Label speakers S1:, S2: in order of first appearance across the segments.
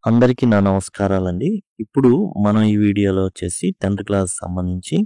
S1: అందరికీ నా నమస్కారాలండి. ఇప్పుడు మనం ఈ వీడియోలో వచ్చేసి 10థ్ క్లాస్ సంబంధించి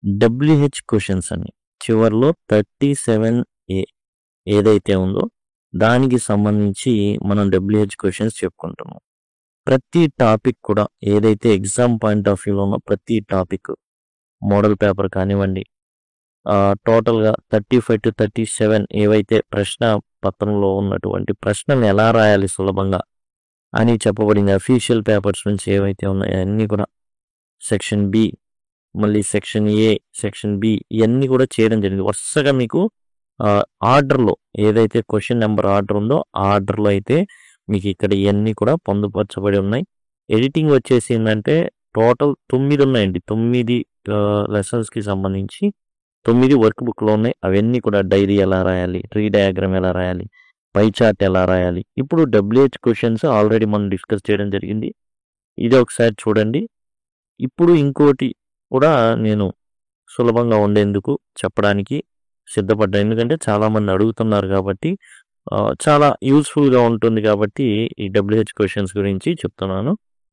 S1: డబ్ల్యూహెచ్ క్వెషన్స్ అని చివర్లో 37 ఏ ఏదైతే ఉందో దానికి సంబంధించి మనం డబ్ల్యూహెచ్ క్వెషన్స్ చెప్పుకుంటున్నాం. ప్రతి టాపిక్ కూడా ఏదైతే ఎగ్జామ్ పాయింట్ ఆఫ్ వ్యూలో ఉన్నో ప్రతి టాపిక్ మోడల్ పేపర్ కానివ్వండి, టోటల్‌గా 35-37 ఏవైతే ప్రశ్న పత్రంలో ఉన్నటువంటి ప్రశ్నలను ఎలా రాయాలి సులభంగా అని చెప్పబడింది. అఫీషియల్ పేపర్స్ నుంచి ఏవైతే ఉన్నాయో అన్నీ కూడా సెక్షన్ బి, మళ్ళీ సెక్షన్ ఏ, సెక్షన్ బి ఇయన్నీ కూడా చేయడం జరిగింది. వరుసగా మీకు ఆర్డర్‌లో ఏదైతే క్వెషన్ నంబర్ ఆర్డర్ ఉందో ఆ ఆర్డర్‌లో అయితే మీకు ఇక్కడ ఇయన్నీ కూడా పొందుపరచబడి ఉన్నాయి. ఎడిటింగ్ వచ్చేసి ఏందంటే టోటల్ 9 ఉన్నాయండి. 9 లెసన్స్‌కి సంబంధించి 9 వర్క్ బుక్‌లో ఉన్నాయి. అవన్నీ కూడా డైరీ ఎలా రాయాలి, ట్రీ డయాగ్రామ్ ఎలా రాయాలి, పై చార్ట్ ఎలా రాయాలి. ఇప్పుడు డబ్ల్యూహెచ్ క్వెషన్స్ ఆల్రెడీ మనం డిస్కస్ చేయడం జరిగింది. ఇది ఒకసారి చూడండి. ఇప్పుడు ఇంకోటి కూడా నేను సులభంగా ఉండేందుకు చెప్పడానికి సిద్ధపడ్డాను. ఎందుకంటే చాలామంది అడుగుతున్నారు కాబట్టి చాలా యూజ్‌ఫుల్‌గా ఉంటుంది కాబట్టి ఈ డబ్ల్యూహెచ్ క్వెషన్స్ గురించి చెప్తున్నాను.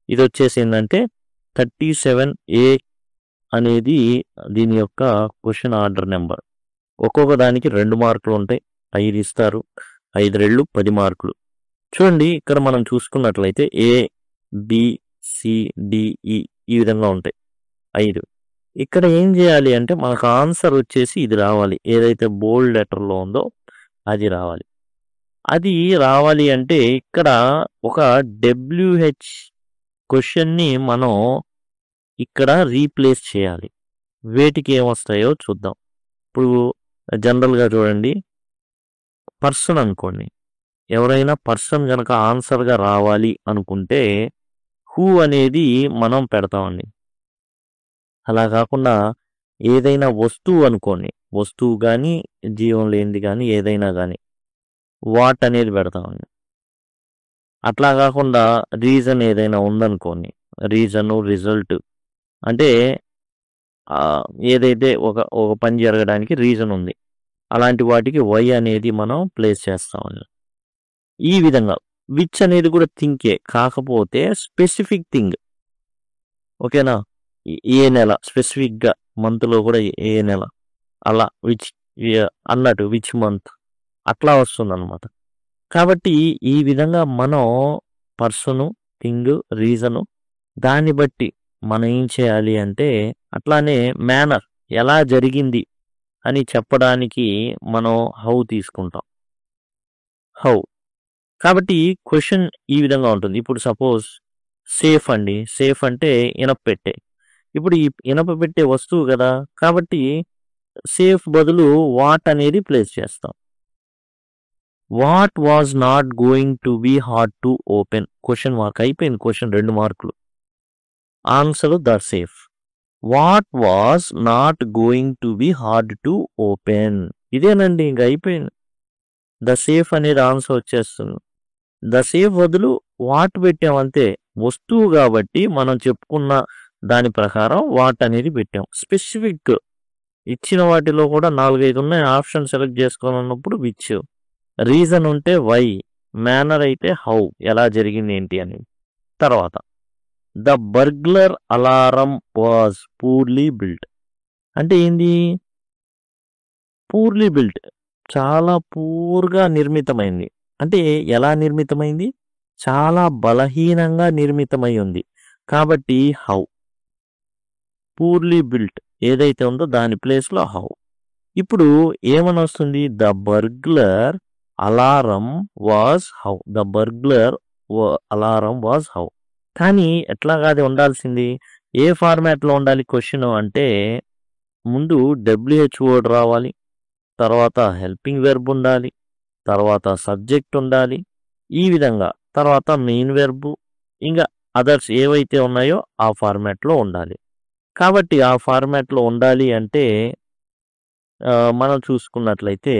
S1: ఇది వచ్చేసి ఏందంటే 37 ఏ అనేది దీని యొక్క క్వెషన్ ఆర్డర్ నెంబర్. ఒక్కొక్క దానికి 2 మార్కులు ఉంటాయి. 5 ఇస్తారు. 5 రెళ్ళు 10 మార్కులు. చూడండి ఇక్కడ మనం చూసుకున్నట్లయితే ఏ, బి, సి, డి, ఈ ఈ విధంగా ఉంటాయి 5. ఇక్కడ ఏం చేయాలి అంటే మనకు ఆన్సర్ వచ్చేసి ఇది రావాలి. ఏదైతే బోల్డ్ లెటర్‌లో ఉందో అది రావాలి. అది రావాలి అంటే ఇక్కడ ఒక డబ్ల్యూహెచ్ క్వెషన్‌ని మనం ఇక్కడ రీప్లేస్ చేయాలి. వేటికి ఏమొస్తాయో చూద్దాం. ఇప్పుడు జనరల్‌గా చూడండి పర్సన్ అనుకోండి. ఎవరైనా పర్సన్ గనక ఆన్సర్‌గా రావాలి అనుకుంటే హూ అనేది మనం పెడతామండి. అలా కాకుండా ఏదైనా వస్తువు అనుకోండి. వస్తువు గానీ, జీవం లేనిది గానీ ఏదైనా గానీ వాట్ అనేది పెడతామండి. అట్లా కాకుండా రీజన్ ఏదైనా ఉందనుకోండి. రీజను, రిజల్ట్ అంటే ఏదైతే ఒక పని జరగడానికి రీజన్ ఉంది. అలాంటి వాటికి వై అనేది మనం ప్లేస్ చేస్తామండి. ఈ విధంగా విచ్ అనేది కూడా థింకే. కాకపోతే స్పెసిఫిక్ థింగ్. ఓకేనా? ఏ నెల స్పెసిఫిక్‌గా మంత్‌లో కూడా ఏ నెల అలా విచ్ అన్నట్టు విచ్ మంత్ అట్లా వస్తుందన్నమాట. కాబట్టి ఈ విధంగా మనం పర్సను, థింగ్, రీజను దాన్ని బట్టి మనం ఏం చేయాలి అంటే అట్లానే మేనర్ ఎలా జరిగింది అని చెప్పడానికి మనం హౌ తీసుకుంటాం. హౌ. కాబట్టి క్వెషన్ ఈ విధంగా ఉంటుంది. ఇప్పుడు సపోజ్ సేఫ్ అండి. సేఫ్ అంటే ఇనప్పెట్టె. ఇప్పుడు ఈ ఇనపపెట్టె వస్తువు కదా! కాబట్టి సేఫ్ బదులు వాట్ అనేది ప్లేస్ చేస్తాం. What was not going to be hard to open question mark అయిపోయింది. క్వెషన్ 2 మార్కులు. Answer the safe. What was not going to be hard to open ఇదేనండి ఇంక అయిపోయింది. ద సేఫ్ అనేది ఆన్సర్ వచ్చేస్తుంది. ద సేఫ్ బదులు వాట్ పెట్టామంతే. వస్తువు కాబట్టి మనం చెప్పుకున్న దాని ప్రకారం వాట్ అనేది పెట్టాం. స్పెసిఫిక్ ఇచ్చిన వాటిలో కూడా 4, 5 ఉన్నాయి. ఆప్షన్ సెలెక్ట్ చేసుకోవాలన్నప్పుడు విచ్, రీజన్ ఉంటే వై, మేనర్ అయితే హౌ ఎలా జరిగింది ఏంటి అని. తర్వాత the burglar alarm was purely built అంటే ఏంది? పూర్లీ బిల్ట్ చాలా పూర్గా నిర్మితమైంది. అంటే ఎలా నిర్మితమైంది? చాలా బలహీనంగా నిర్మితమై ఉంది. కాబట్టి హౌ. పూర్లీ బిల్ట్ ఏదైతే ఉందో దాని ప్లేస్‌లో హౌ. ఇప్పుడు ఏమని వస్తుంది? The burglar alarm was how. The burglar alarm was how. కానీ ఎట్లాగా అది ఉండాల్సింది? ఏ ఫార్మాట్‌లో ఉండాలి క్వెషన్ అంటే ముందు డబ్ల్యూహెచ్ వర్డ్ రావాలి. తర్వాత హెల్పింగ్ వెర్బ్ ఉండాలి. తర్వాత సబ్జెక్ట్ ఉండాలి. ఈ విధంగా తర్వాత మెయిన్ వెర్బ్ ఇంకా అదర్స్ ఏవైతే ఉన్నాయో ఆ ఫార్మాట్‌లో ఉండాలి. కాబట్టి ఆ ఫార్మాట్‌లో ఉండాలి అంటే మనం చూసుకున్నట్లయితే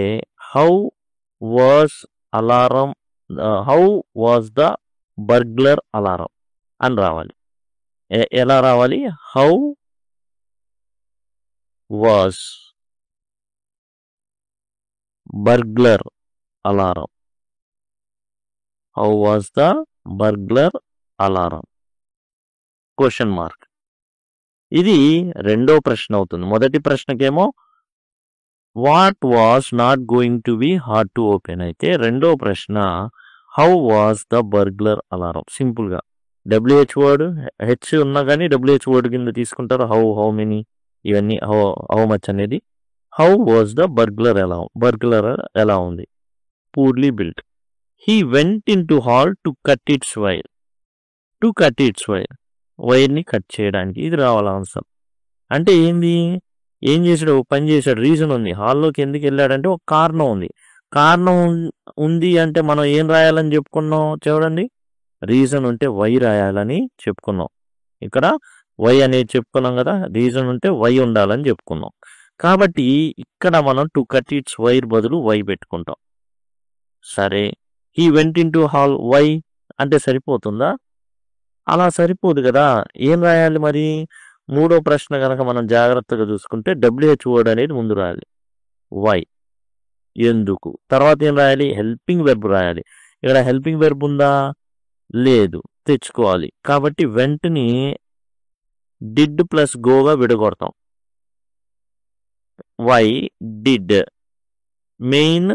S1: how was alarm how was the burglar alarm అని రావాలి. ఎలా రావాలి? How was burglar alarm. How was the burglar alarm question mark. ఇది రెండో ప్రశ్న అవుతుంది. మొదటి ప్రశ్నకేమో what was not going to be hard to open అయితే రెండో ప్రశ్న హౌ వాస్ ద బర్గ్లర్ అలారం. సింపుల్గా WH వర్డ్ హెచ్ ఉన్నా కానీ WH వర్డ్ కింద తీసుకుంటారు. హౌ మెనీ ఇవన్నీ హౌ మచ్ అనేది. హౌ వాస్ ద బర్గ్లర్ ఎలా ఉంది? Poorly built. He went in to hall to cut its wire. వైర్ని కట్ చేయడానికి ఇది రావాలి ఆన్సర్. అంటే ఏం చేశాడు? పని చేశాడు. రీజన్ ఉంది. హాల్లోకి ఎందుకు వెళ్ళాడంటే ఒక కారణం ఉంది. కారణం ఉంది అంటే మనం ఏం రాయాలని చెప్పుకున్నాం చూడండి. రీజన్ ఉంటే వై రాయాలని చెప్పుకున్నాం. ఇక్కడ వై అనేది చెప్పుకున్నాం కదా. రీజన్ ఉంటే వై ఉండాలని చెప్పుకున్నాం. కాబట్టి ఇక్కడ మనం టు కట్ ఇట్స్ వైర్ బదులు వై పెట్టుకుంటాం. సరే, he went in to hall why అంటే సరిపోతుందా? అలా సరిపోదు కదా. ఏం రాయాలి మరి? మూడో ప్రశ్న కనుక మనం జాగ్రత్తగా చూసుకుంటే WH వర్డ్ అనేది ముందు రాయాలి. వై ఎందుకు. తర్వాత ఏం రాయాలి? హెల్పింగ్ వెర్బ్ రాయాలి. ఇక్కడ హెల్పింగ్ వెర్బ్ ఉందా? లేదు, తెచ్చుకోవాలి. కాబట్టి వెంటనే డిడ్ ప్లస్ గోగా విడగొడతాం. వై డిడ్ మెయిన్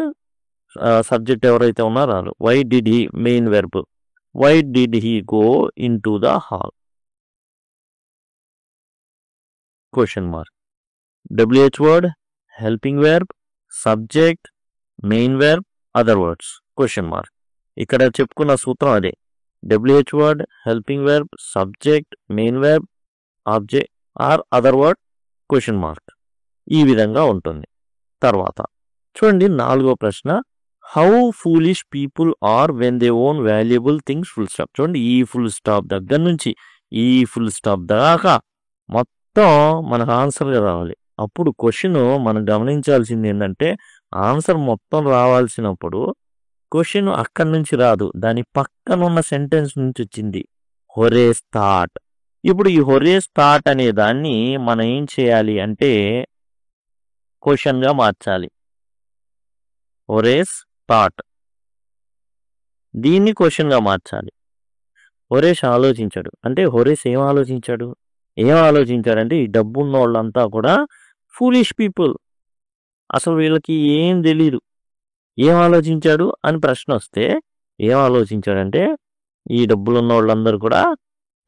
S1: సబ్జెక్ట్ ఎవరైతే ఉన్నారో why did he main verb. Why did he go in to the hall? Question mark. WH word, helping verb, subject, main verb, other words question mark. ఇక్కడ చెప్పుకున్న సూత్రం అదే. WH word, helping verb, subject, main verb, object or other word question mark. ఈ విధంగా ఉంటుంది. తర్వాత చూడండి నాలుగో ప్రశ్న. How foolish people are when they own valuable things full stop. చూడండి, ఈ ఫుల్ స్టాప్ దగ్గర నుంచి ఈ ఫుల్ స్టాప్ దాకా మొత్తం మనకు ఆన్సర్గా రావాలి. అప్పుడు క్వశ్చన్ మనం గమనించాల్సింది ఏంటంటే ఆన్సర్ మొత్తం రావాల్సినప్పుడు క్వశ్చన్ అక్కడి నుంచి రాదు, దాని పక్కన ఉన్న సెంటెన్స్ నుంచి వచ్చింది. హొరేస్ థాట్. ఇప్పుడు ఈ హొరేస్ థాట్ అనే దాన్ని మనం ఏం చేయాలి అంటే క్వశ్చన్గా మార్చాలి. హొరేస్ థాట్, దీన్ని క్వశ్చన్గా మార్చాలి. హొరేస్ ఆలోచించాడు అంటే హొరేస్ ఏం ఆలోచించాడంటే ఈ డబ్బు ఉన్న వాళ్ళంతా కూడా ఫూలిష్ పీపుల్, అసలు వీళ్ళకి ఏం తెలీదు. ఏం ఆలోచించాడు అని ప్రశ్న వస్తే ఏం ఆలోచించాడంటే ఈ డబ్బులు ఉన్న వాళ్ళందరూ కూడా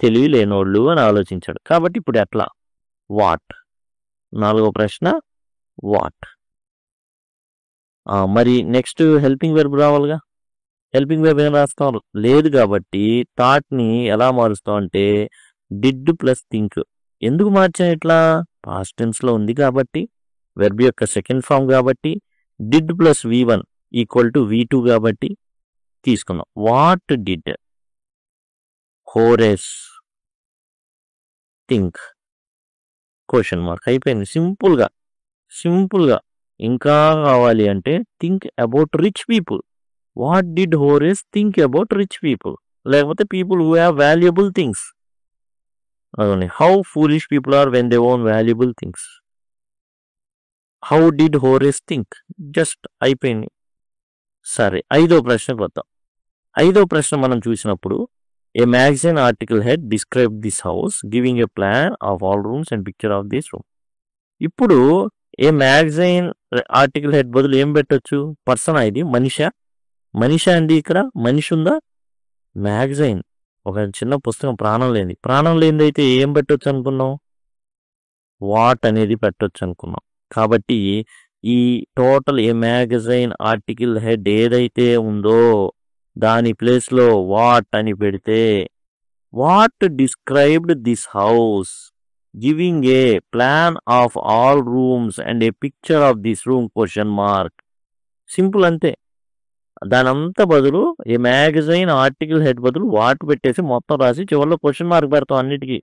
S1: తెలివి లేనోళ్ళు అని ఆలోచించాడు. కాబట్టి ఇప్పుడు ఎట్లా? వాట్. నాలుగో ప్రశ్న వాట్. మరి నెక్స్ట్ హెల్పింగ్ వెర్బ్ రావాలిగా. హెల్పింగ్ వెర్బ్ ఏం రాస్తాం? లేదు. కాబట్టి థాట్ని ఎలా మారుస్తాం అంటే డిడ్ ప్లస్ థింక్. ఎందుకు మార్చాం ఇట్లా? పాస్ట్ టెన్స్లో ఉంది కాబట్టి, వెర్బ్ యొక్క సెకండ్ ఫామ్ కాబట్టి, did plus V1 equal to V2 కాబట్టి తీసుకున్నాం. What did Horace think question mark. అయిపోయింది. సింపుల్గా ఇంకా కావాలి అంటే think about rich people. What did Horace think about rich people, లేకపోతే people who have valuable things. How foolish people are when they own valuable things. How did Horace think. Just అయిపోయింది. సరే, ఐదో ప్రశ్నకు వద్దాం. ఐదో ప్రశ్న మనం చూసినప్పుడు a magazine article head describe this house giving a plan of all rooms and picture of this room. ఇప్పుడు ఏ మ్యాగజైన్ ఆర్టికల్ హెడ్ బదులు ఏం పెట్టొచ్చు? పర్సన్. ఇది మనిషా అండి. ఇక్కడ మనిషి ఉందా? మ్యాగజైన్ ఒక చిన్న పుస్తకం, ప్రాణం లేనిది అయితే ఏం పెట్టొచ్చు అనుకున్నాం? వాట్ అనేది పెట్టొచ్చు అనుకున్నాం. కాబట్టి ఈ టోటల్ ఏ మ్యాగజైన్ ఆర్టికల్ హెడ్ ఏదైతే ఉందో దాని ప్లేస్లో వాట్ అని పెడితే what described this house giving a plan of all rooms and A picture of this room question mark. Simple అంతే. దానంతా బదులు ఏ మ్యాగజైన్ ఆర్టికల్ హెడ్ బదులు వాట్ పెట్టేసి మొత్తం రాసి చివరిలో క్వశ్చన్ మార్క్ పెడతాం అన్నిటికీ.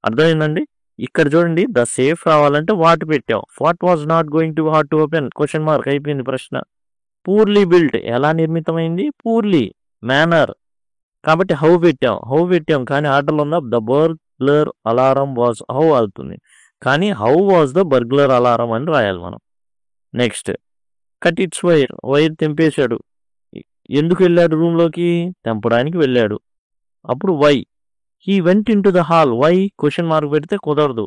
S1: అర్థమైందండి? ఇక్కడ చూడండి, ద సేఫ్ రావాలంటే వాట్ పెట్టాం. What was not going to hard to open question mark. అయిపోయింది ప్రశ్న. పూర్లీ బిల్ట్ ఎలా నిర్మితమైంది? Poorly manner. కాబట్టి హౌ పెట్టాం కానీ ఆర్డర్లో ఉన్న the burglar alarm was how అవుతుంది, కానీ how was the burglar alarm అని రాయాలి మనం. నెక్స్ట్ కట్ ఇట్స్ వైర్ తెంపేశాడు. ఎందుకు వెళ్ళాడు రూమ్లోకి? తెంపడానికి వెళ్ళాడు. అప్పుడు why. He went in to the hall. Why question mark పెడితే కుదరదు.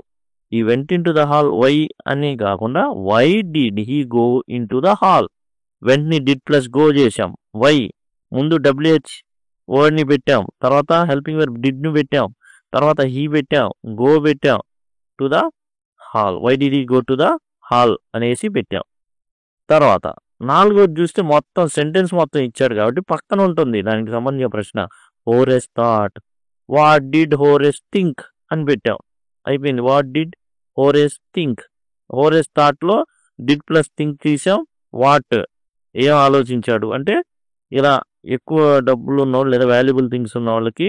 S1: ఈ went in to the hall why అని కాకుండా why did he go in to the hall. వెంట్ని డిడ్ ప్లస్ గో చేసాం. వై ముందు డబ్ల్యూహెచ్ వర్డ్ని పెట్టాం, తర్వాత హెల్పింగ్ వర్బ్ డిడ్ను పెట్టాం, తర్వాత హీ పెట్టాం, గో పెట్టాం, to the hall. Why did he go to the hall అనేసి పెట్టాం. తర్వాత నాలుగోది చూస్తే మొత్తం సెంటెన్స్ మొత్తం ఇచ్చాడు కాబట్టి పక్కన ఉంటుంది దానికి సంబంధించిన ప్రశ్న. Horace thought. What did Horace think అని పెట్టాం. అయిపోయింది. What did Horace think. Horace థాట్లో డిడ్ ప్లస్ థింక్ తీసాం. వాట్ ఏం ఆలోచించాడు అంటే ఇలా ఎక్కువ డబ్బులు ఉన్నవాళ్ళు లేదా వాల్యుబుల్ థింగ్స్ ఉన్న వాళ్ళకి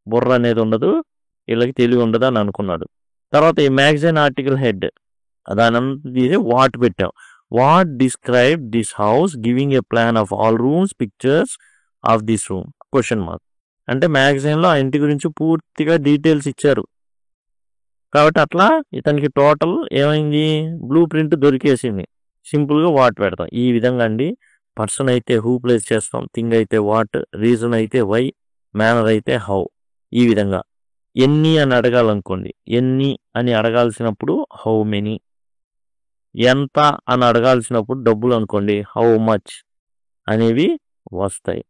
S1: బుర్ర అనేది ఉండదు, వీళ్ళకి తెలివి ఉండదు అని అనుకున్నాడు. తర్వాత ఈ మ్యాగజైన్ ఆర్టికల్ హెడ్ దానంతా తీసి వాట్ పెట్టాం. What describe this house giving a plan of all rooms pictures of this room question mark. అంటే మ్యాగజైన్లో ఆ ఇంటి గురించి పూర్తిగా డీటెయిల్స్ ఇచ్చారు కాబట్టి అట్లా ఇతనికి టోటల్ ఏమైంది, బ్లూ ప్రింట్ దొరికేసింది. సింపుల్గా వాట్ పెడతాం. ఈ విధంగా అండి పర్సన్ అయితే హూ ప్లేస్ చేస్తాం, థింగ్ అయితే వాట్, రీజన్ అయితే వై, మేనర్ అయితే హౌ. ఈ విధంగా ఎన్ని అని అడగాలనుకోండి, ఎన్ని అని అడగాల్సినప్పుడు హౌ మెనీ, ఎంత అని అడగాల్సినప్పుడు డబ్బులు అనుకోండి హౌ మచ్ అనేవి వస్తాయి.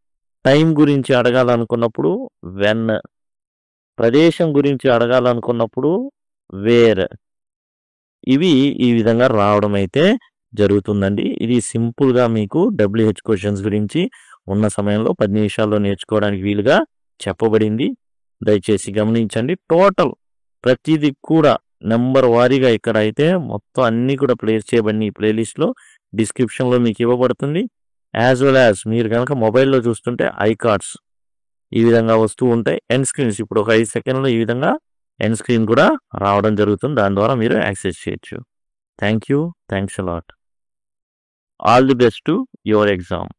S1: టైం గురించి అడగాలనుకున్నప్పుడు వెన్, ప్రదేశం గురించి అడగాలనుకున్నప్పుడు వేర్. ఇవి ఈ విధంగా రావడం అయితే జరుగుతుందండి. ఇది సింపుల్గా మీకు డబ్ల్యూహెచ్ క్వశ్చన్స్ గురించి ఉన్న సమయంలో 10 నిమిషాల్లో నేర్చుకోవడానికి వీలుగా చెప్పబడింది. దయచేసి గమనించండి. టోటల్ ప్రతిదీ కూడా నెంబర్ వారీగా ఇక్కడ అయితే మొత్తం అన్నీ కూడా ప్లేస్ చేయబడిన ఈ ప్లేలిస్ట్లో డిస్క్రిప్షన్లో మీకు ఇవ్వబడుతుంది. యాజ్ వెల్ యాజ్ మీరు కనుక మొబైల్లో చూస్తుంటే ఐ కార్డ్స్ ఈ విధంగా వస్తూ ఉంటాయి. ఎండ్ స్క్రీన్స్ ఇప్పుడు ఒక 5 సెకండ్లో ఈ విధంగా ఎండ్ స్క్రీన్ కూడా రావడం జరుగుతుంది. దాని ద్వారా మీరు యాక్సెస్ చేయొచ్చు. Thank you. Thanks a lot. All the best to your exam.